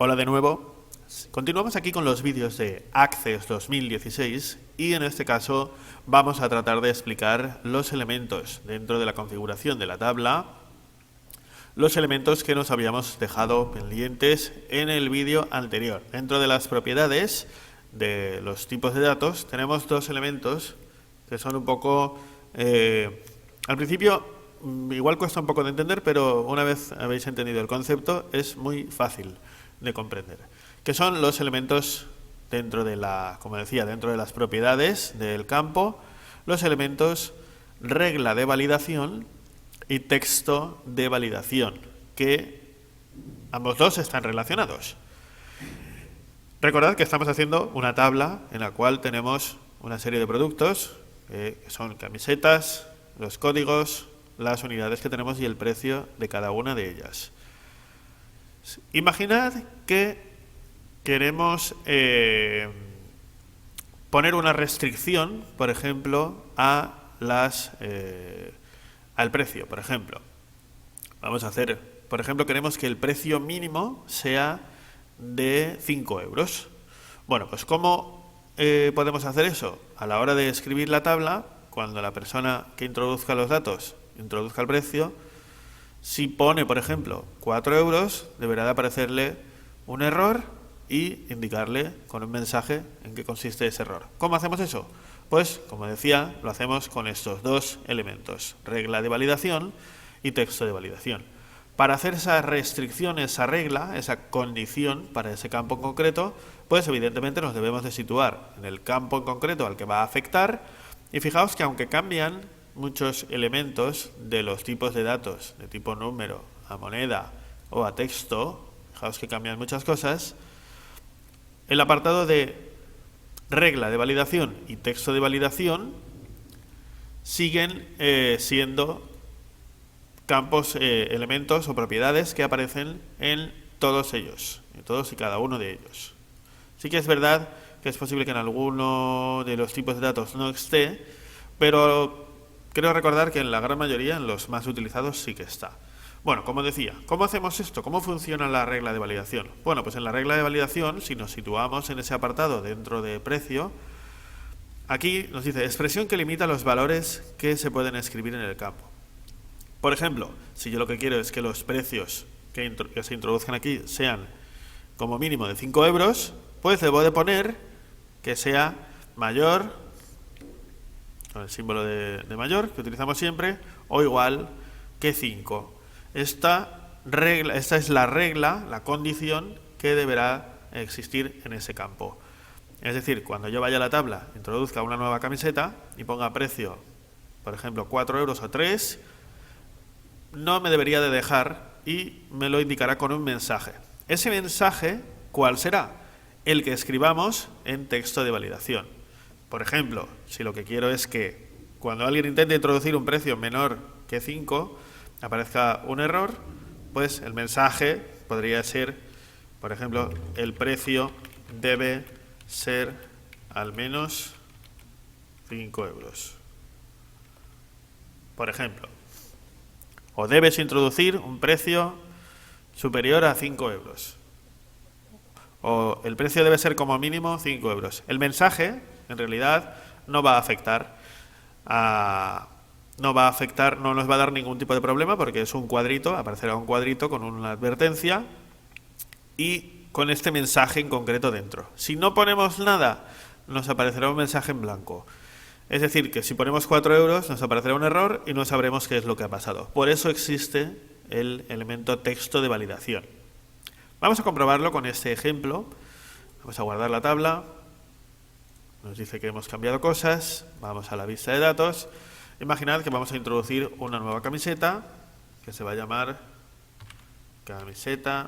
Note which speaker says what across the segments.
Speaker 1: Hola de nuevo. Continuamos aquí con los vídeos de Access 2016 y en este caso vamos a tratar de explicar los elementos dentro de la configuración de la tabla, los elementos que nos habíamos dejado pendientes en el vídeo anterior. Dentro de las propiedades de los tipos de datos tenemos dos elementos que son un poco... al principio igual cuesta un poco de entender, pero una vez habéis entendido el concepto es muy fácil de comprender, que son los elementos dentro de la, como decía, dentro de las propiedades del campo, los elementos regla de validación y texto de validación, que ambos dos están relacionados. Recordad que estamos haciendo una tabla en la cual tenemos una serie de productos, que son camisetas, los códigos, las unidades que tenemos y el precio de cada una de ellas. Imaginad que queremos poner una restricción, por ejemplo, a al precio, por ejemplo. Vamos a hacer, por ejemplo, queremos que el precio mínimo sea de 5 euros. Bueno, pues ¿cómo podemos hacer eso? A la hora de escribir la tabla, cuando la persona que introduzca los datos introduzca el precio, si pone, por ejemplo, 4 euros, deberá de aparecerle un error y indicarle con un mensaje en qué consiste ese error. ¿Cómo hacemos eso? Pues, como decía, lo hacemos con estos dos elementos, regla de validación y texto de validación. Para hacer esa restricción, esa regla, esa condición para ese campo en concreto, pues evidentemente nos debemos de situar en el campo en concreto al que va a afectar. Y fijaos que aunque cambian muchos elementos de los tipos de datos, de tipo número, a moneda o a texto, fijaos que cambian muchas cosas, el apartado de regla de validación y texto de validación siguen siendo campos, elementos o propiedades que aparecen en todos ellos, en todos y cada uno de ellos. Sí que es verdad que es posible que en alguno de los tipos de datos no esté, pero creo recordar que en la gran mayoría, en los más utilizados, sí que está. Bueno, como decía, ¿cómo hacemos esto? ¿Cómo funciona la regla de validación? Bueno, pues en la regla de validación, si nos situamos en ese apartado dentro de precio, aquí nos dice expresión que limita los valores que se pueden escribir en el campo. Por ejemplo, si yo lo que quiero es que los precios que se introduzcan aquí sean como mínimo de 5 euros, pues debo de poner que sea mayor, con el símbolo de mayor que utilizamos siempre, o igual que 5. Esta es la regla, la condición que deberá existir en ese campo. Es decir, cuando yo vaya a la tabla, introduzca una nueva camiseta y ponga precio, por ejemplo, 4 euros o 3, no me debería de dejar y me lo indicará con un mensaje. Ese mensaje, ¿cuál será? El que escribamos en texto de validación. Por ejemplo, si lo que quiero es que cuando alguien intente introducir un precio menor que 5, aparezca un error, pues el mensaje podría ser, por ejemplo, el precio debe ser al menos 5 euros. Por ejemplo. O debes introducir un precio superior a 5 euros. O el precio debe ser como mínimo 5 euros. El mensaje, en realidad, no va a afectar, no nos va a dar ningún tipo de problema porque es un cuadrito, aparecerá un cuadrito con una advertencia y con este mensaje en concreto dentro. Si no ponemos nada, nos aparecerá un mensaje en blanco. Es decir, que si ponemos 4 euros nos aparecerá un error y no sabremos qué es lo que ha pasado. Por eso existe el elemento texto de validación. Vamos a comprobarlo con este ejemplo. Vamos a guardar la tabla. Nos dice que hemos cambiado cosas. Vamos a la vista de datos. Imaginad que vamos a introducir una nueva camiseta que se va a llamar camiseta.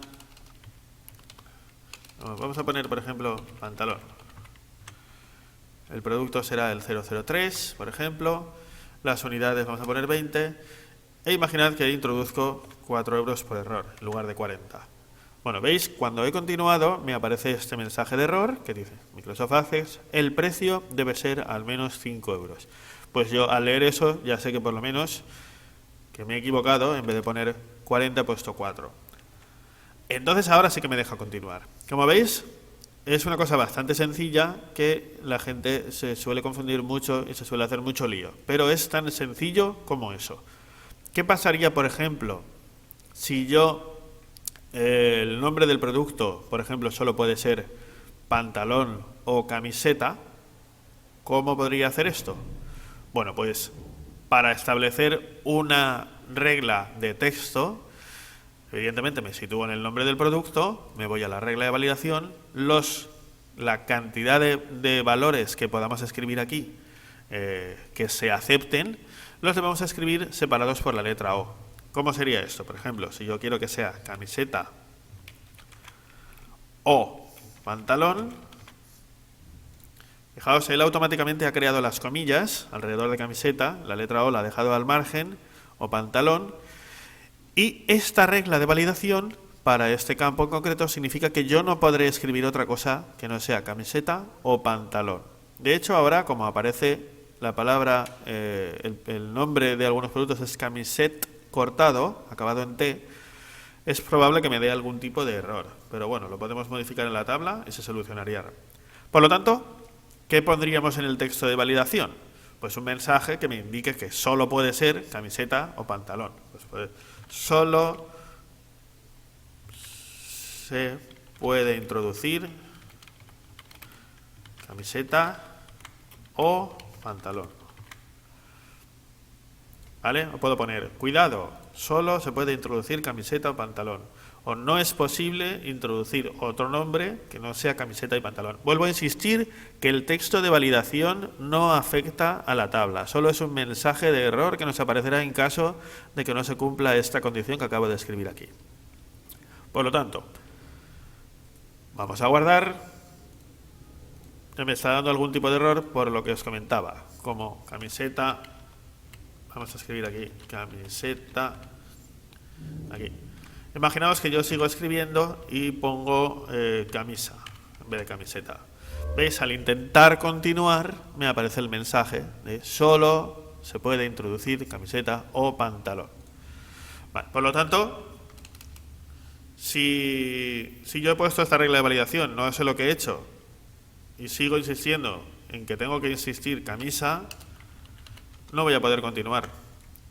Speaker 1: Vamos a poner, por ejemplo, pantalón. El producto será el 003, por ejemplo. Las unidades vamos a poner 20. E imaginad que introduzco 4 euros por error en lugar de 40. Bueno, veis, cuando he continuado me aparece este mensaje de error que dice Microsoft Access, el precio debe ser al menos 5 euros. Pues yo al leer eso ya sé que por lo menos que me he equivocado, en vez de poner 40 he puesto 4. Entonces ahora sí que me deja continuar. Como veis, es una cosa bastante sencilla que la gente se suele confundir mucho y se suele hacer mucho lío. Pero es tan sencillo como eso. ¿Qué pasaría, por ejemplo, si yo el nombre del producto, por ejemplo, solo puede ser pantalón o camiseta? ¿Cómo podría hacer esto? Bueno, pues para establecer una regla de texto, evidentemente me sitúo en el nombre del producto, me voy a la regla de validación, la cantidad de valores que podamos escribir aquí que se acepten, los debemos escribir separados por la letra O. ¿Cómo sería esto? Por ejemplo, si yo quiero que sea camiseta o pantalón, fijaos, él automáticamente ha creado las comillas alrededor de camiseta, la letra O la ha dejado al margen, o pantalón, y esta regla de validación para este campo en concreto significa que yo no podré escribir otra cosa que no sea camiseta o pantalón. De hecho, ahora, como aparece la palabra, el nombre de algunos productos es camisette cortado, acabado en T, es probable que me dé algún tipo de error. Pero bueno, lo podemos modificar en la tabla y se solucionaría. Por lo tanto, ¿qué pondríamos en el texto de validación? Pues un mensaje que me indique que solo puede ser camiseta o pantalón. Pues solo se puede introducir camiseta o pantalón. ¿Vale? O puedo poner, cuidado, solo se puede introducir camiseta o pantalón. O no es posible introducir otro nombre que no sea camiseta y pantalón. Vuelvo a insistir que el texto de validación no afecta a la tabla. Solo es un mensaje de error que nos aparecerá en caso de que no se cumpla esta condición que acabo de escribir aquí. Por lo tanto, vamos a guardar. Me está dando algún tipo de error por lo que os comentaba, como camiseta. Vamos a escribir aquí, camiseta, aquí. Imaginaos que yo sigo escribiendo y pongo camisa en vez de camiseta. ¿Veis? Al intentar continuar me aparece el mensaje de solo se puede introducir camiseta o pantalón. Vale, por lo tanto, si yo he puesto esta regla de validación, no sé lo que he hecho, y sigo insistiendo en que tengo que insistir camisa, no voy a poder continuar.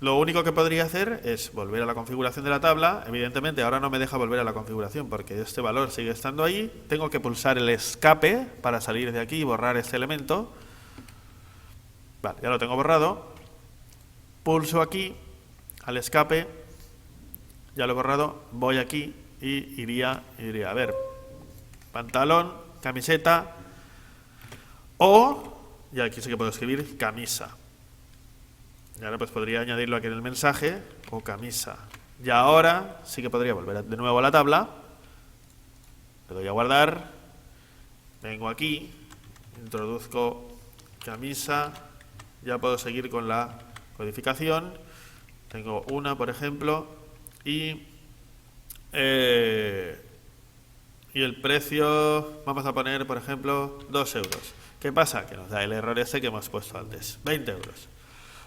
Speaker 1: Lo único que podría hacer es volver a la configuración de la tabla. Evidentemente ahora no me deja volver a la configuración porque este valor sigue estando ahí. Tengo que pulsar el escape para salir de aquí y borrar este elemento. Vale, ya lo tengo borrado. Pulso aquí al escape. Ya lo he borrado. Voy aquí y iría a ver. Pantalón, camiseta o, y aquí sí que puedo escribir camisa. Y ahora pues podría añadirlo aquí en el mensaje, o camisa. Y ahora sí que podría volver de nuevo a la tabla. Le doy a guardar. Vengo aquí. Introduzco camisa. Ya puedo seguir con la codificación. Tengo una, por ejemplo. Y el precio, vamos a poner, por ejemplo, 2 euros. ¿Qué pasa? Que nos da el error ese que hemos puesto antes. 20 euros.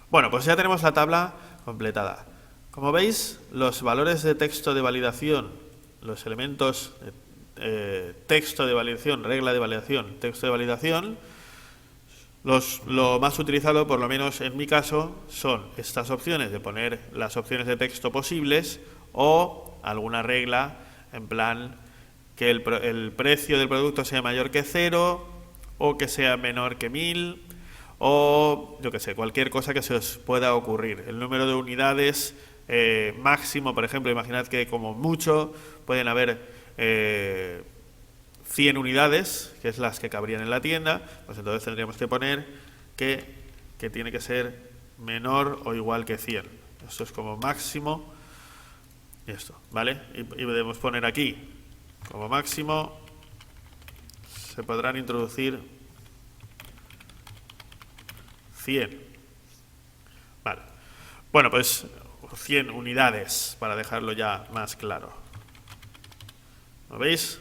Speaker 1: Bueno, pues ya tenemos la tabla completada. Como veis, los valores de texto de validación, los elementos texto de validación, regla de validación, texto de validación, lo más utilizado, por lo menos en mi caso, son estas opciones de poner las opciones de texto posibles o alguna regla en plan que el precio del producto sea mayor que 0 o que sea menor que 1000. O, yo que sé, cualquier cosa que se os pueda ocurrir. El número de unidades máximo, por ejemplo, imaginad que como mucho pueden haber 100 unidades, que es las que cabrían en la tienda, pues entonces tendríamos que poner que tiene que ser menor o igual que 100. Esto es como máximo, esto, ¿vale? Y debemos poner aquí, como máximo, se podrán introducir 100. Vale. Bueno, pues 100 unidades para dejarlo ya más claro. ¿Lo veis?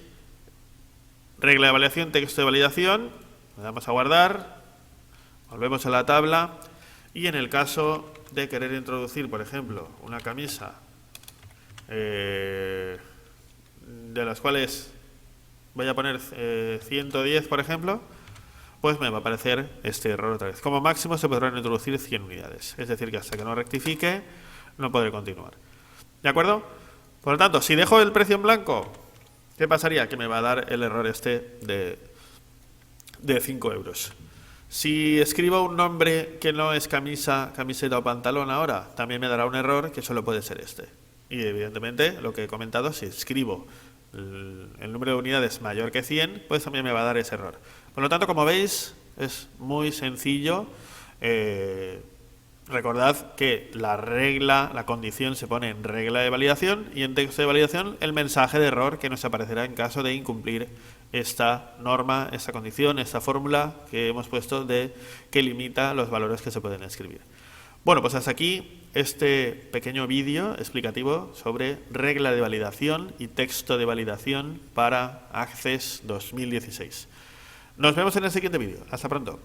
Speaker 1: Regla de validación, texto de validación. Le damos a guardar. Volvemos a la tabla. Y en el caso de querer introducir, por ejemplo, una camisa las cuales voy a poner 110, por ejemplo, pues me va a aparecer este error otra vez. Como máximo se podrán introducir 100 unidades. Es decir, que hasta que no rectifique, no podré continuar. ¿De acuerdo? Por lo tanto, si dejo el precio en blanco, ¿qué pasaría? Que me va a dar el error este de 5 euros. Si escribo un nombre que no es camisa, camiseta o pantalón ahora, también me dará un error que solo puede ser este. Y evidentemente, lo que he comentado, si escribo el número de unidades mayor que 100, pues también me va a dar ese error. Por lo tanto, como veis, es muy sencillo. Recordad que la condición se pone en regla de validación y en texto de validación el mensaje de error que nos aparecerá en caso de incumplir esta norma, esta condición, esta fórmula que hemos puesto que limita los valores que se pueden escribir. Bueno, pues hasta aquí este pequeño vídeo explicativo sobre regla de validación y texto de validación para Access 2016. Nos vemos en el siguiente vídeo. Hasta pronto.